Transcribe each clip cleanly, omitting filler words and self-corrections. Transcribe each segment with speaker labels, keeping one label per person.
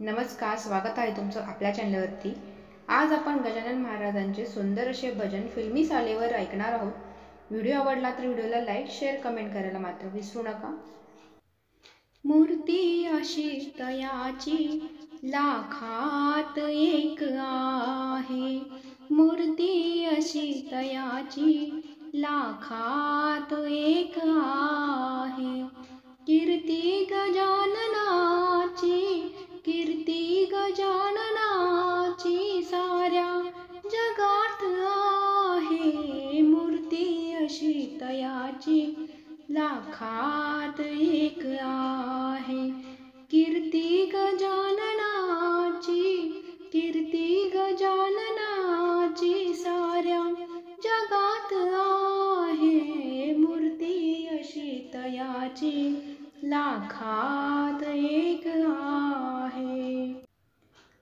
Speaker 1: नमस्कार, स्वागत आहे तुमचं आपल्या चॅनलवरती। आज आपण गजानन महाराजांचे सुंदर असे भजन फिल्मी चालीवर ऐकणार आहोत। व्हिडिओ आवडला तर व्हिडिओला लाईक, शेअर, कमेंट करायला मात्र विसरू नका। मूर्ती अशी तयाची लाखात एक आहे, मूर्ती अशी तयाची लाखात एक आहे। कीर्ती गजाननाची, कीर्ती गजाननाची साऱ्या जगात आहे। मूर्ती अशी तयाची लाखात एक आहे। कीर्ती गजाननाची, कीर्ती गजाननाची साऱ्या जगात आहे। मूर्ती अशी तयाची लाखात एक आहे।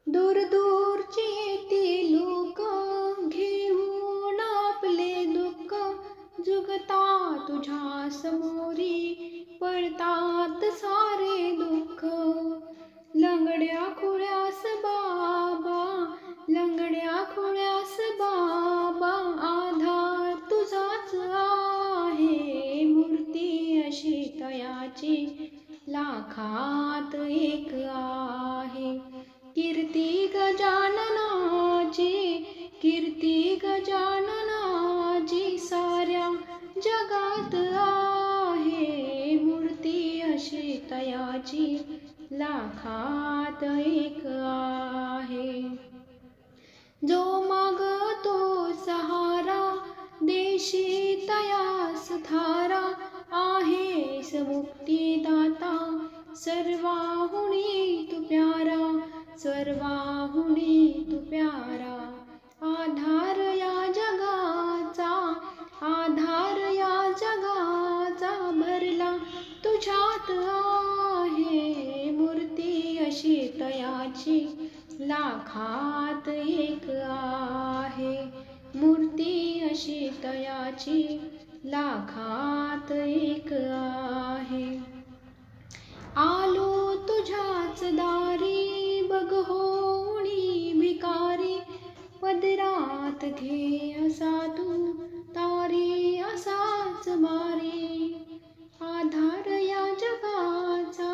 Speaker 1: दूर दूरची येती लोक घेऊन आपले दुःख, जुगता तुझ्या समोरी पडतात सारे दुःख। लंगड्या खुळ्यास बाबा, लंगड्या खुळ्यास बाबा आधार तुझाच आहे। मूर्ती अशी तयाची लाखात एक आहे। कीर्ती गजाननाची, कीर्ती गजाननाची साऱ्या जगात आहे। मूर्ती अशी तयाची लाखात एक आहे। जो मागतो सहारा देशी तयास थारा, आहेस मुक्तिदाता सर्वाहुनी तू प्यारा, सर्वाहुनी तू प्यारा। आधार या जगाचा, आधार या जगाचा भरला तुझ्यात आहे। मूर्ती अशी तयाची लाखात एक आहे। मूर्ती अशी तयाची लाखात एक आहे। आलो तुझ्याच दारी बघ होऊनी भिकारी, पदरात घे असा तू तारी असाच मारी। आधार या जगाचा,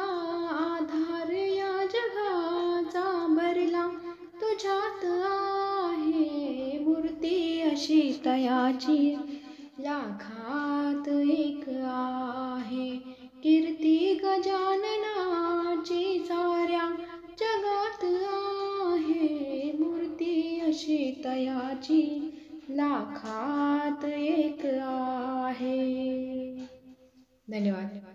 Speaker 1: आधार या जगाचा भरला तुझ्यात आहे। मूर्ती अशी तयाची लाखात एक आहे। कीर्ती गजाननाची साऱ्या जगात आहे। मूर्ती अशी तयाची लाखात एक आहे। धन्यवाद।